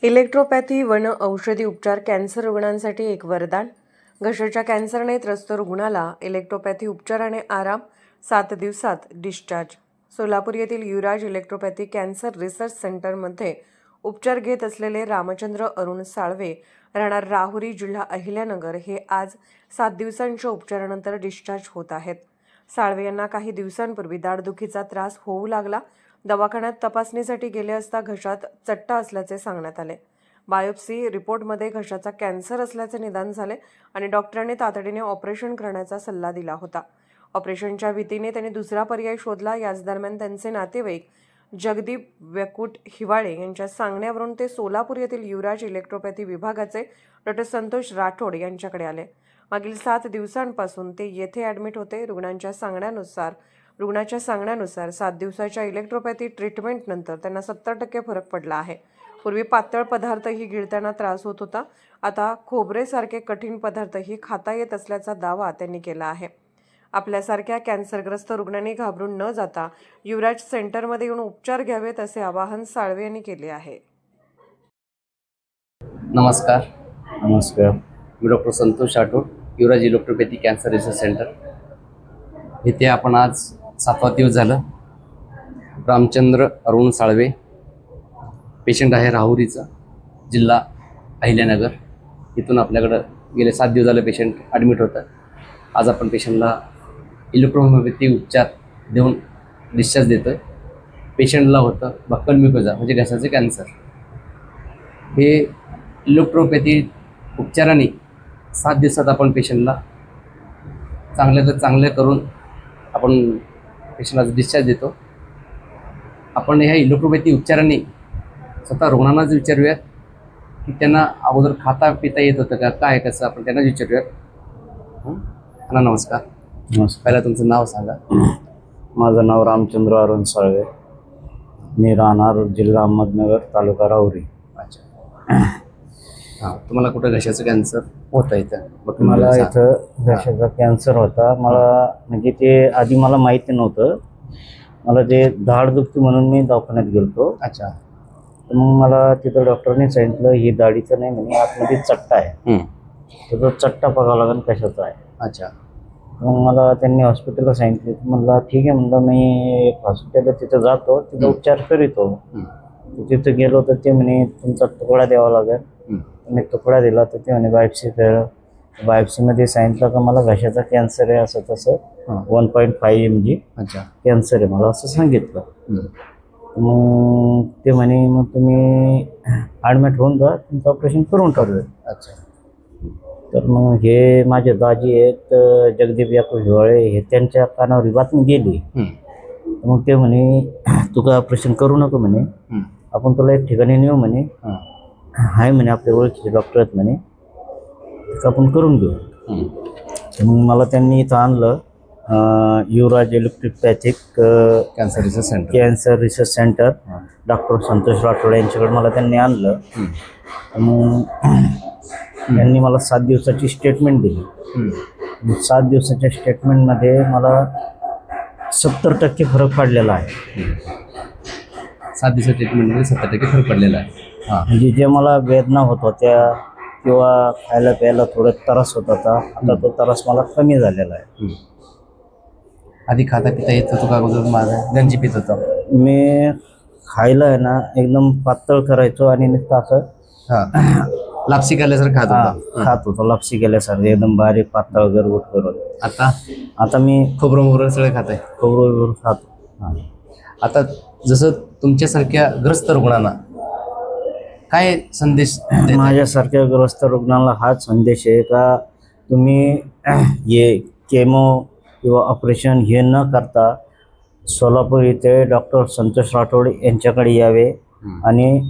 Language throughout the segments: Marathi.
इलेक्ट्रोपॅथी वन औषधी उपचार कॅन्सर रुग्णांसाठी एक वरदान। घशाच्या कॅन्सरने त्रस्त रुग्णाला इलेक्ट्रोपॅथी उपचाराने आराम, 7 दिवसात डिस्चार्ज। सोलापूर येथील युवराज इलेक्ट्रोपॅथी कॅन्सर रिसर्च सेंटरमध्ये उपचार घेत असलेले रामचंद्र अरुण साळवे, राहणार राहुरी, जिल्हा अहिल्यानगर, हे आज 7 दिवसांच्या उपचारानंतर डिस्चार्ज होत आहेत। साळवे यांना काही दिवसांपूर्वी दाढदुखीचा त्रास होऊ लागला। दवाखान्यात तपासणीसाठी गेले असता घशात चट्टा असल्याचे सांगण्यात आले। बायोप्सी रिपोर्टमध्ये घशाचा कॅन्सर असल्याचे निदान झाले आणि डॉक्टरांनी तातडीने ऑपरेशन करण्याचा सल्ला दिला होता। ऑपरेशनच्या भीतीने त्यांनी दुसरा पर्याय शोधला। याच दरम्यान त्यांचे नातेवाईक जगदीप व्यकुट हिवाळे यांच्या सांगण्यावरून ते सोलापूर येथील युवराज इलेक्ट्रोपॅथी विभागाचे डॉ. संतोष राठोड यांच्याकडे आले। मागील 7 दिवसांपासून ते येथे ॲडमिट होते। रुग्णाच्या सांगण्यानुसार 7 दिवसाच्या इलेक्ट्रोपॅथी ट्रीटमेंटनंतर त्यांना 70% फरक पडला आहे। पूर्वी पातळ पदार्थही गिळताना त्रास होत होता, आता खोबरेसारखे कठीण पदार्थही खाता येत असल्याचा दावा त्यांनी केला आहे। आपल्यासारख्या कॅन्सरग्रस्त रुग्णांनी घाबरून न जाता युवराज सेंटरमध्ये येऊन उपचार घ्यावेत, असे आवाहन साळवे यांनी केले आहे। नमस्कार, मी डॉक्टर संतोष राठोड, युवराज इलेक्ट्रोपॅथी कॅन्सर रिसर्च सेंटर येथे आपण आज 7वा दिवस झालं। रामचंद्र अरुण साळवे पेशंट आहे, राहुरीचा, जिल्हा अहिल्यानगर। इथून आपल्याकडं गेले 7 दिवस झाले पेशंट ॲडमिट होतं। आज आपण पेशंटला इलेक्ट्रोपॅथी उपचार देऊन डिस्चार्ज देतो आहे। पेशंटला होतं बक्कल म्युकोजा म्हणजे घशाचे कॅन्सर। हे इलेक्ट्रोपॅथी उपचाराने 7 दिवसात आपण पेशंटला चांगले करून आपण पेशंटला डिस्चार्ज देतो। आपण ह्या इलेक्ट्रोपॅथी उपचाराने स्वतः रुग्णांनाच विचारूयात की त्यांना अगोदर खाता पिता येत होतं का, काय कसं, आपण त्यांनाच विचारूयात। नमस्कार। पहिला तुमचं नाव सांगा। माझं नाव रामचंद्र अरुण साळवे, मी राहणार जिल्हा अहमदनगर, तालुका राहुरी। अच्छा, हां, तुम्हाला कुठं घशाचं कॅन्सर होतं? इथं मला इथं घशाचा कॅन्सर होता। मला म्हणजे ते आधी मला माहिती नव्हतं। मला ते दाढ दुखती म्हणून मी दवाखान्यात गेलो। अच्छा, तर मग मला तिथं डॉक्टरने सांगितलं ही दाढीचं नाही म्हणे, आतमध्ये चट्टा आहे, तर तो चट्टा बघावा लागेल कशाचा आहे। अच्छा, मग मला त्यांनी हॉस्पिटलला सांगितले। म्हणलं ठीक आहे, म्हणलं मी हॉस्पिटलला तिथं जातो, तिथं उपचार करीतो। तिथं गेलो तर ते म्हणे तुमचा तुकडा द्यावा लागेल। मी तुकडा दिला तर ते म्हणे बायोप्सी कर। बायोप्सीमध्ये सांगितलं का मला घशाचा कॅन्सर आहे, असं तसं 1.5 mg अच्छा कॅन्सर आहे मला, असं सांगितलं। मग ते म्हणे मग तुम्ही ॲडमिट होऊन जा, तुमचं ऑपरेशन करून टाकू। अच्छा, तर मग हे माझे दाजी आहेत जगदीप व्यकुट हिवाळे, हे त्यांच्या कानावर बातमी गेली। मग ते म्हणे तू काय ऑपरेशन करू नको म्हणे, आपण तुला एक ठिकाणी नेऊ म्हणे, आहे म्हणे आपल्या ओळखीचे डॉक्टर आहेत म्हणे, तर आपण करून घेऊ। मग मला त्यांनी इथं आणलं Yuvraj electropathic cancer research centre, doctor Santosh Rathod यांच्याकडे मला त्यांनी आणलं। मग त्यांनी मला 7 दिवसाची स्टेटमेंट दिली। 7 दिवसाच्या स्टेटमेंटमध्ये मला 70% फरक पडलेला आहे। 7 दिवसाच्या ट्रीटमेंटमध्ये 70% फरक पडलेला आहे। हां, म्हणजे जे मला वेदना होत होत्या किंवा खायला प्यायला थोडं त्रास होत होता, आता तो त्रास मला कमी झालेला आहे। आधी खाता पिता येत होतं का? अगोदर माझं गंजी पित होतं मी, खायला आहे ना एकदम पातळ करायचो आणि नुसतं असं लापसी केल्यासारखं खात होतो, लापसी केल्यासारखं एकदम बारीक पातळ गरगूट करून। आता मी खोबरं मोबरं सगळं खाताय? खोबरं खातो। आता जसं तुमच्यासारख्या ग्रस्त रुग्णांना काय संदेश देताय? माझ्यासारख्या ग्रस्त रुग्णांना हाच संदेश आहे का तुम्ही हे केमो किंवा ऑपरेशन हे न करता सोलापूर इथे डॉक्टर संतोष राठोड यांच्याकडे यावे आणि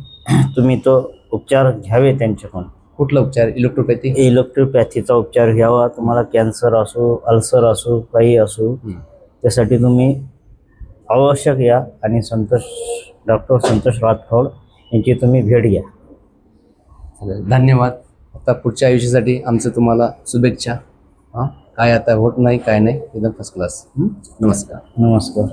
तुम्ही तो उपचार घ्यावे त्यांच्याकडून। कुठला उपचार? इलेक्ट्रोपॅथीचा उपचार घ्यावा। तुम्हाला कॅन्सर असो, अल्सर असो, काही असो, त्यासाठी तुम्ही आवश्यक या आणि डॉक्टर संतोष राठोड यांची तुम्ही भेट घ्या। धन्यवाद। आता पुढच्या आयुष्यासाठी आमचं तुम्हाला शुभेच्छा। काय आता होत नाही, काय नाही, एकदम फर्स्ट क्लास। नमस्कार।